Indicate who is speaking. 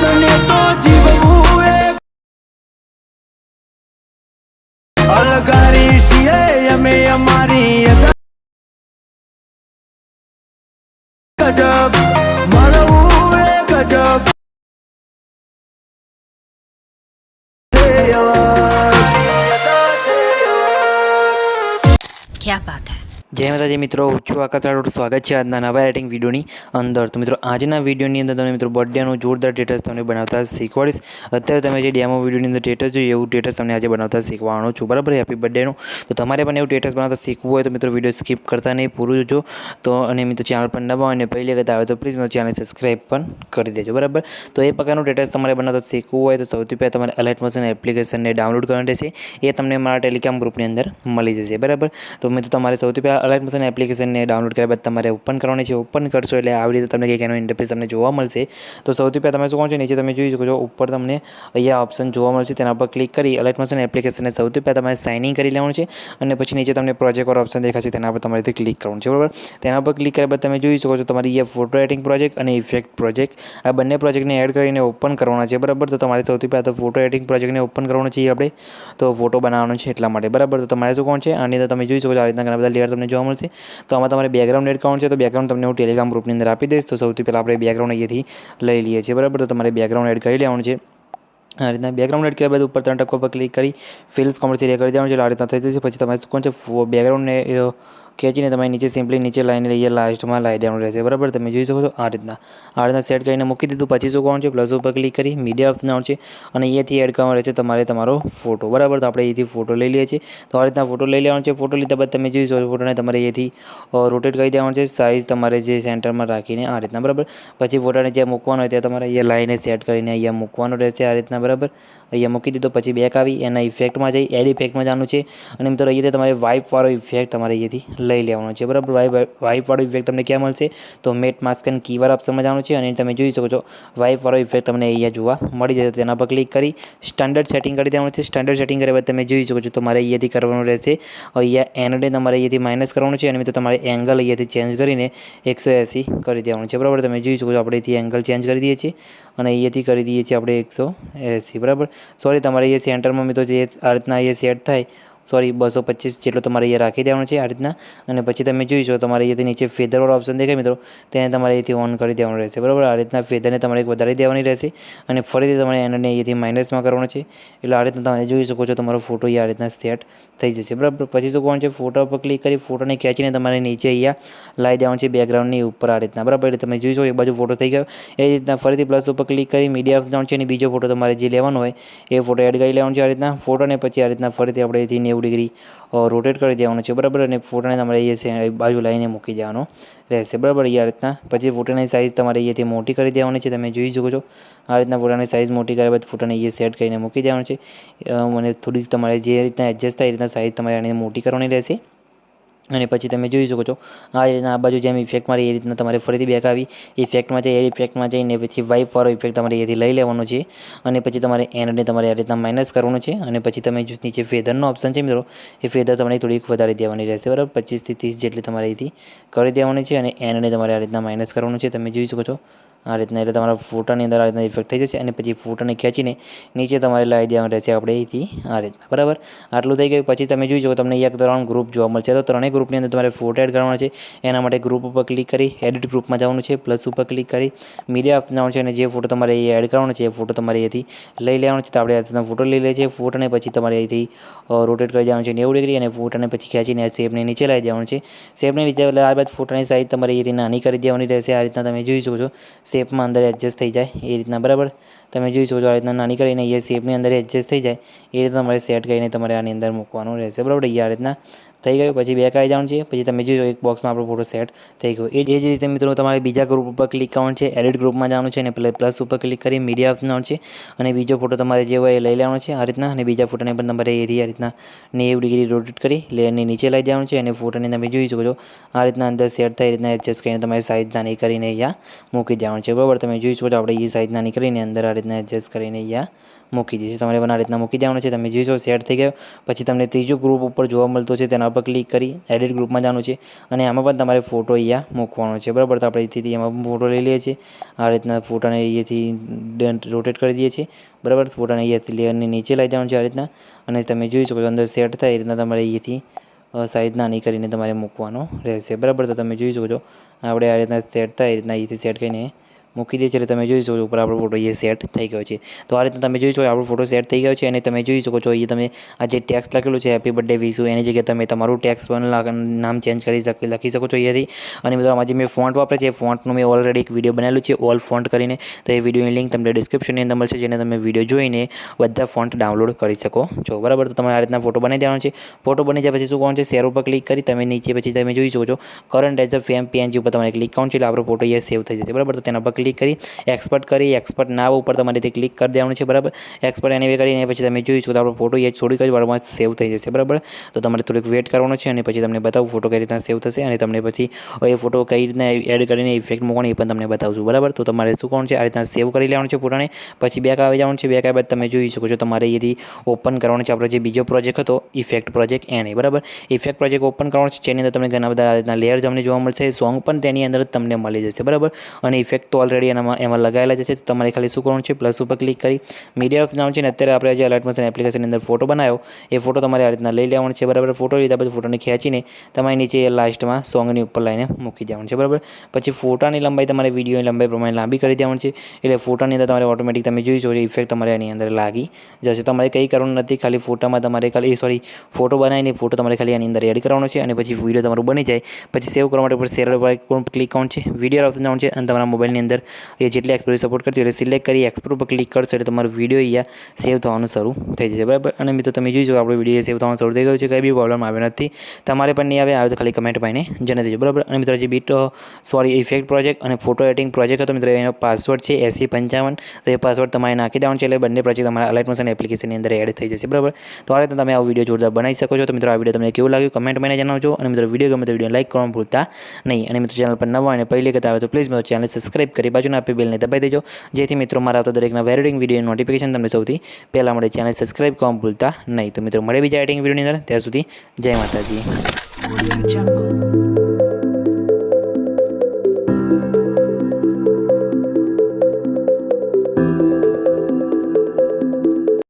Speaker 1: તને તો જીવવું એક અલગારી છીએ અમે અમારી ગજબ મળવું એ ગજબ
Speaker 2: क्या बात है।
Speaker 3: जय माताजी मित्रों, હું છું આકાશ રાઠોડ। સ્વાગત છે આજના નવા એડિટિંગ વિડીયોની અંદર। તો મિત્રો આજના વિડીયોની અંદર તમને મિત્રો બર્થડેનું જોરદાર સ્ટેટસ તમને બનાવતા શીખવાડીશ। અત્યારે તમે જે ડેમો વિડીયોની અંદર સ્ટેટસ જોયું એવું સ્ટેટસ તમને આજે બનાવતા શીખવાનો છું, બરાબર? હેપી બર્થડેનું તો તમારે પણ એવું સ્ટેટસ બનાવતા શીખવું હોય તો મિત્રો વિડીયો સ્કીપ કરતા નહીં, પૂરું જોજો। તો અને મિત્રો ચેનલ પર નવા હોય અને પહેલી વખત આવે તો પ્લીઝ મિત્રો ચેનલ સબસ્ક્રાઈબ પણ કરી દેજો, બરાબર? તો એ પ્રકારનું સ્ટેટસ તમારે બનાવતા શીખવું હોય તો સૌથી પહેલાં તમારે અલાઇટ મોશન એપ્લિકેશનને ડાઉનલોડ કરવાની રહેશે। એ તમને મારા ટેલિગ્રામ ગ્રુપની અંદર મળી જશે, બરાબર? તો મિત્રો તમારે સૌથી પહેલાં અલાઇટ મોશન એપ્લિકેશનને ડાઉનલોડ કર્યા બાદ તમારે ઓપન કરવાની છે। ઓપન કરશો એટલે આવી રીતે તમને કંઈક એનો ઇન્ટરફેસ તમને જોવા મળશે। તો સૌથી પહેલાં તમે શું કહો છો, નીચે તમે જોઈ શકો છો ઉપર તમને અહીંયા ઓપ્શન જોવા મળશે, તેના પર ક્લિક કરી અલાઇટ મોશન એપ્લિકેશનને સૌથી પહેલાં તમારે સાઇન ઇન કરી લેવાનું છે અને પછી નીચે તમને પ્રોજેક્ટ વાળો ઓપ્શન દેખાશે, તેના પર તમારે ક્લિક કરવાનું છે, બરાબર? તેના પર ક્લિક કર્યા બાદ તમે જોઈ શકો છો તમારી અહીંયા ફોટો એડિટિંગ પ્રોજેક્ટ અને ઇફેક્ટ પ્રોજેક્ટ આ બંને પ્રોજેક્ટને એડ કરીને ઓપન કરવાના છે, બરાબર? તો તમારે સૌથી પહેલાં તો ફોટો એડિટિંગ પ્રોજેક્ટને ઓપન કરવાનો છે આપણે, તો ફોટો બનાવવાનો છે એટલા માટે, બરાબર? તો તમારે શું કોણ છે આની અંદર તમે જોઈ શકો છો આ રીતના ઘણા બધા લેયર તમને જોવા મળશે। તો આમાં તમારે બેકગ્રાઉન્ડ એડ કરવાનું છે, તો બેકગ્રાઉન્ડ તમને હું ટેલિગ્રામ ગ્રુપની અંદર આપી દઈશ। તો સૌથી પહેલાં આપણે બેકગ્રાઉન્ડ અહીંયાથી લઈ લઈએ છીએ, બરાબર? તો તમારે બેકગ્રાઉન્ડ એડ કરી લેવાનું છે। આ રીતના બેકગ્રાઉન્ડ એડ કર્યા બાદ ઉપર 3 ટપકા પર ક્લિક કરી ફિલ્સ કોમર્શિયલ કરી દેવાનું છે, એટલે આ રીતના થઈ જશે। પછી તમારે શું કોણ છે બેકગ્રાઉન્ડને ખેંચીને તમારે નીચે સિમ્પલી નીચે લાઈને લઈએ લાસ્ટમાં લાવી દેવાનું રહેશે, બરાબર? તમે જોઈ શકો છો આ રીતના સેટ કરીને મૂકી દીધું। પછી શું કરવાનું છે પ્લસ ઉપર ક્લિક કરી મીડિયા આપવાનું છે અને અહીંયાથી એડ કરવાનો રહેશે તમારે તમારો ફોટો, બરાબર? તો આપણે અહીંથી ફોટો લઈ લઈએ છીએ। તો આ રીતના ફોટો લઈ લેવાનો છે। ફોટો લીધા બાદ તમે જોઈ શકો છો ફોટોને તમારે અહીંયાથી રોટેટ કરી દેવાનું છે, સાઇઝ તમારે જે સેન્ટરમાં રાખીને આ રીતના, બરાબર? પછી ફોટાને જ્યાં મૂકવાનો હોય ત્યાં તમારે અહીંયા લાઈને સેટ કરીને અહીંયા મૂકવાનો રહેશે આ રીતના, બરાબર? અહીંયા મૂકી દીધો। પછી બેક આવી એના ઇફેક્ટમાં જઈ એડ ઇફેક્ટમાં જવાનું છે અને મિત્રો અહીંયાથી તમારે વાઇપવાળો ઇફેક્ટ તમારે અહીંયાથી લઈ લેવાનો છે, બરાબર? વાઇપવાળો ઇફેક્ટ તમને ક્યાં મળશે તો મેટ માસ્ક એન્ડ કીવાર ઓપ્શનમાં જવાનું છે અને તમે જોઈ શકો છો વાઇપવાળો ઇફેક્ટ તમને અહીંયા જોવા મળી જશે। તેના પર ક્લિક કરી સ્ટાન્ડર્ડ સેટિંગ કરી દેવાનું છે। સ્ટાન્ડર્ડ સેટિંગ કર્યા બાદ તમે જોઈ શકો છો તમારે અહીંયાથી કરવાનું રહેશે અહીંયા એનડે તમારે અહીંયાથી માઇનસ કરવાનું છે અને મિત્રો તમારે એંગલ અહીંયાથી ચેન્જ કરીને 180 કરી દેવાનું છે, બરાબર? તમે જોઈ શકો છો આપણે અહીંથી એંગલ ચેન્જ કરી દઈએ છીએ અને અહીંયાથી કરી દઈએ છીએ આપણે 180, બરાબર? સોરી તમારે અહીંયા સેન્ટરમાં મિત્રો જે આ રીતના અહીંયા સેટ થાય, સોરી 225 જેટલો તમારે અહીંયા રાખી દેવાનો છે આ રીતના। અને પછી તમે જોઈશો તમારે અહીંયાથી નીચે ફેદરવાળો ઓપ્શન દેખાય મિત્રો, તેને તમારે અહીંથી ઓન કરી દેવાનું રહેશે, બરાબર? આ રીતના ફેદરને તમારે એક વધારી દેવાની રહેશે અને ફરીથી તમારે એનડને અહીંયાથી માઇનસમાં કરવાનો છે, એટલે આ રીતના તમે જોઈ શકો છો તમારો ફોટો આ રીતના સેટ થઈ જશે, બરાબર? પછી શું કરવાનું છે ફોટો પર ક્લિક કરી ફોટોને ખેંચીને તમારે નીચે અહીંયા લાવી દેવાનું છે બેકગ્રાઉન્ડની ઉપર આ રીતના, બરાબર? એટલે તમે જોઈ શકો એક બાજુ ફોટો થઈ ગયો। એ રીતના ફરીથી પ્લસ ઉપર ક્લિક કરી મીડિયા જવાનું છે અને બીજો ફોટો તમારે જે લેવાનો હોય એ ફોટો એડ કરી લેવાનો છે આ રીતના ફોટોને। પછી આ રીતના ફરીથી આપણે અહીંથી 90 ડિગ્રી રોટેટ કરી દેવાનું છે, બરાબર? અને ફોટોને તમારે અહીંયા બાજુ લાવીને મૂકી દેવાનો રહેશે, બરાબર? આ રીતના પછી ફોટોની સાઇઝ તમારે અહીંયાથી મોટી કરી દેવાની છે, તમે જોઈ શકો છો આ રીતના ફોટાની સાઇઝ મોટી કર્યા બાદ ફોટોને અહીંયા સેટ કરીને મૂકી દેવાનું છે અને થોડીક તમારે જે રીતના એડજસ્ટ થાય એ રીતના સાઇઝ તમારે આને મોટી કરવાની રહેશે। અને પછી તમે જોઈ શકો છો આ રીતના આ બાજુ જેમ ઇફેક્ટ મારી એ રીતના તમારે ફરીથી બેક આવી ઇફેક્ટમાં જઈ ઇફેક્ટમાં જઈને પછી વાઇપવાળો ઇફેક્ટ તમારે અહીંયાથી લઈ લેવાનો છે અને પછી તમારે એનડને તમારે આ રીતના માઇનસ કરવાનું છે અને પછી તમે નીચે ફેદરનો ઓપ્શન છે મિત્રો, એ ફેદર તમારે થોડીક વધારી દેવાની રહેશે, બરાબર? 25 થી 30 જેટલી તમારે અહીંથી કરી દેવાની છે અને એનડને તમારે આ રીતના માઇનસ કરવાનું છે, તમે જોઈ શકો છો આ રીતના। એટલે તમારા ફોટાની અંદર આ રીતના ઇફેક્ટ થઈ જશે અને પછી ફોટાને ખેંચીને નીચે તમારે લાવી દેવાનું રહેશે આપણે અહીંથી આ રીતના, બરાબર? આટલું થઈ ગયું પછી તમે જોઈ શકો તમને અહીંયા 3 ગ્રુપ જોવા મળશે, તો ત્રણેય ગ્રુપની અંદર તમારે ફોટો એડ કરવાના છે। એના માટે ગ્રુપ ઉપર ક્લિક કરી એડિટ ગ્રુપમાં જવાનું છે, પ્લસ ઉપર ક્લિક કરી મીડિયા આપવાનું છે અને જે ફોટો તમારે અહીંયા એડ કરવાનો છે એ ફોટો તમારે અહીંયાથી લઈ લેવાનો છે। તો આપણે આ રીતના ફોટો લઈ લઈએ છીએ, ફોટોને પછી તમારે અહીંથી રોટેટ કરી દેવાનું છે 90 ડિગ્રી અને ફોટોને પછી ખેંચીને શેપને નીચે લાવી દેવાનું છે। શેપને નીચે એટલે આ બાદ ફોટોની સાઇઝ તમારે અહીંયાથી નાની કરી દેવાની રહેશે આ રીતના, તમે જોઈ શકો છો શેપમાં અંદર એડજસ્ટ થઈ જાય એ રીતના, બરાબર? તમે જોઈ શકો છો આ રીતના નાની કરીને અહીંયા શેપની અંદર એડજસ્ટ થઈ જાય એ રીતના તમારે સેટ કરીને તમારે આની અંદર મૂકવાનું રહેશે, બરાબર? આ રીતના થઈ ગયું પછી બેક આવી જવાનું છે। પછી તમે જોઈ શકો એક બોક્સમાં આપણો ફોટો સેટ થઈ ગયો। એ જ રીતે મિત્રો તમારે બીજા ગ્રુપ ઉપર ક્લિક કરવાનું છે, એડિટ ગ્રુપમાં જવાનું છે અને પ્લસ ઉપર ક્લિક કરી મીડિયા આપવાનું છે અને બીજો ફોટો તમારે જે હોય એ લઈ લેવાનો છે આ રીતના અને બીજા ફોટોને પણ તમારે એથી આ રીતના 90 ડિગ્રી રોટેટ કરી લેયરની નીચે લઈ જવાનું છે અને ફોટોને તમે જોઈ શકો છો આ રીતના અંદર સેટ થાય એ રીતના એડજસ્ટ કરીને તમારે સાઇઝ નાની કરીને અહીંયા મૂકી દેવાનું છે, બરાબર? તમે જોઈ શકો છો આપણે એ સાઇઝ નાની કરીને અંદર આ રીતના એડજસ્ટ કરીને અહીંયા મૂકી દેશે. તમારે આ રીતના મૂકી દેવાનું છે. તમે જોઈશો સેટ થઈ ગયો. પછી તમને ત્રીજો ગ્રુપ ઉપર જોવા મળતો છે, તેના પર ક્લિક કરી એડિટ ગ્રુપમાં જવાનું છે અને આમાં પણ તમારે ફોટો અહીંયા મૂકવાનો છે, બરાબર. તો આપણે અહીંથી એમાં ફોટો લઈ લઈએ છીએ. આ રીતના ફોટાને અહીંયાથી રોટેટ કરી દઈએ છીએ, બરાબર. ફોટાને અહીંયાથી લેયરની નીચે લઈ જવાનું છે આ રીતના, અને તમે જોઈ શકો છો અંદર સેટ થાય એ રીતના તમારે અહીંયાથી સાઈઝ નાની કરીને તમારે મૂકવાનો રહેશે, બરાબર. તો તમે જોઈ શકો છો આપણે આ રીતના સેટ થાય એ રીતના અહીંથી સેટ કરીને મૂકી દઈએ છીએ. એટલે તમે જોઈ શકો છો ઉપર આપણો ફોટો એ સેટ થઈ ગયો છે. તો આ રીતના તમે જોઈ શકો આપણો ફોટો સેટ થઈ ગયો છે અને તમે જોઈ શકો છો અહીં તમે આ જે ટેક્સ્ટ લખેલું છે હેપી બર્થડે વિશુ, એની જગ્યાએ તમે તમારું ટેક્સ્ટ પણ નામ ચેન્જ કરી લખી શકો છો અહીંયાથી. અને મિત્રો આમાં જે મેં ફોન્ટ વાપરે છે એ ફોન્ટનું મેં ઓલરેડી એક વિડીયો બનાવેલું છે ઓલ ફોન્ટ કરીને, તો એ વિડીયોની લિંક તમને ડિસ્ક્રિપ્શનની અંદર મળશે, જેને તમે વિડીયો જોઈને બધા ફોન્ટ ડાઉનલોડ કરી શકો છો, બરાબર. તો તમારે આ રીતના ફોટો બનાવી દેવાનો છે. ફોટો બની જાય પછી શું કરવાનું છે, શેર ઉપર ક્લિક કરી તમે નીચે પછી તમે જોઈ શકો છો current as a frame PNG ઉપર તમારે ક્લિક કરવાનું છે, એટલે આપણો ફોટો અહીંયા સેવ થઈ જશે, બરાબર. તો તેના પર ક્લિક કરી એક્સપર્ટ નાવ ઉપર તમારે તે ક્લિક કરી દેવાનું છે, બરાબર. એક્સપર્ટ એની કરીને પછી તમે જોઈ શકો તો આપણો ફોટો અહીંયા થોડીક જ વારમાં સેવ થઈ જશે, બરાબર. તો તમારે થોડીક વેટ કરવાનો છે અને પછી તમને બતાવું ફોટો કઈ રીતના સેવ થશે અને તમને પછી એ ફોટો કઈ રીતના એડ કરીને ઇફેક્ટ મૂકવાની એ પણ તમને બતાવશું, બરાબર. તો તમારે શું કરવાનું છે, આ રીતના સેવ કરી લેવાનું છે ફોટાને. પછી બેક આવી જવાનું છે. બેક આવ્યા બાદ તમે જોઈ શકો છો તમારે અહીંથી ઓપન કરવાનો છે આપણો જે બીજો પ્રોજેક્ટ હતો ઇફેક્ટ પ્રોજેક્ટ એને, બરાબર. ઇફેક્ટ પ્રોજેક્ટ ઓપન કરવાનો છે, જેની અંદર તમને ઘણા બધા આ રીતના લેયર તમને જોવા મળશે. સોંગ પણ તેની અંદર તમને મળી જશે, બરાબર. અને ઇફેક્ટ તો ઓલરેડી એમાં લગાવેલા જ છે. તમારે ખાલી શું કરવાનું છે, પ્લસ ઉપર ક્લિક કરી મીડિયા ઓફ જવાનું છે. અને અત્યારે આપણે જે અલર્ટ મોશન એપ્લિકેશનની અંદર ફોટો બનાવ્યો એ ફોટો તમારે આ રીતના લઈ લેવાનો છે, બરાબર. ફોટો લીધા પછી ફોટોને ખેંચીને તમારી નીચે લાસ્ટમાં સોંગની ઉપર લાઈને મૂકી દેવાનું છે, બરાબર. પછી ફોટાની લંબાઈ તમારે વિડીયોની લંબાઈ પ્રમાણે લાંબી કરી દેવાની છે, એટલે ફોટાની અંદર તમારે ઓટોમેટિક તમે જોઈ શકો ઇફેક્ટ તમારે એની અંદર લાગી જશે. તમારે કંઈ કરવાનું નથી, ખાલી ફોટામાં તમારે ફોટો બનાવીને ફોટો તમારે ખાલી આની અંદર એડ કરવાનો છે. અને પછી વિડીયો તમારું બની જાય પછી સેવ કરવા માટે ઉપર શેર પર ક્લિક કરવાનું છે, વિડીયો ઓફ જવાનું છે અને તમારા મોબાઈલની અંદર એ જેટલી એક્સપોર્ટ સપોર્ટ કરતી એટલે સિલેક્ટ કરી એક્સપોર્ટ પર ક્લિક કરશો એટલે તમારો વિડીયો અહીંયા સેવ થવાનું શરૂ થઈ જશે, બરાબર. અને મિત્રો તમે જોઈ શકો આપણો વિડીયો સેવ થવાનું શરૂ થઈ ગયું છે, કંઈ બી પ્રોબ્લેમ આવ્યો નથી. તમારે પણ નહીં આવે તો ખાલી કમેન્ટ પાઈને જણાવી દેજો, બરાબર. અને મિત્રો જે ઇફેક્ટ પ્રોજેક્ટ અને ફોટો એડિટિંગ પ્રોજેક્ટ હતો મિત્રો એનો પાસવર્ડ છે 8055. તો એ પાસવર્ડ તમારે નાખી દેવાનો છે, એટલે બંને પ્રોજેક્ટ તમારા અલાઇટ મોશન એપ્લિકેશનની અંદર એડ થઈ જશે, બરાબર. તો આ રીતે તમે આ વિડીયો જોરદાર બનાવી શકો છો. તો મિત્રો આ વિડીયો તમને કેવું લાગ્યું કમેન્ટ કરીને જણાવજો. અને મિત્રો વિડીયો ગમે તો વિડીયો લાઈક કરવાનું ભૂલતા નહીં. અને મિત્રો ચેનલ પર નવા અને પહેલી વખત આવે તો પ્લીઝ મિત્રો ચેનલ સબસ્ક્રાઈબ કરી બાજુના આપી બેલને દબાવી દેજો, જેથી મિત્રો મારા આવતા દરેકના વેરિડિંગ વિડીયો નોટિફિકેશન તમને સૌથી પહેલાં મળે. ચેનલ સબસ્ક્રાઈબ કરવાનું ભૂલતા નહીં. તો મિત્રો મળે બીજા એડિટિંગ વિડીયોની અંદર, ત્યાં સુધી જય માતાજી.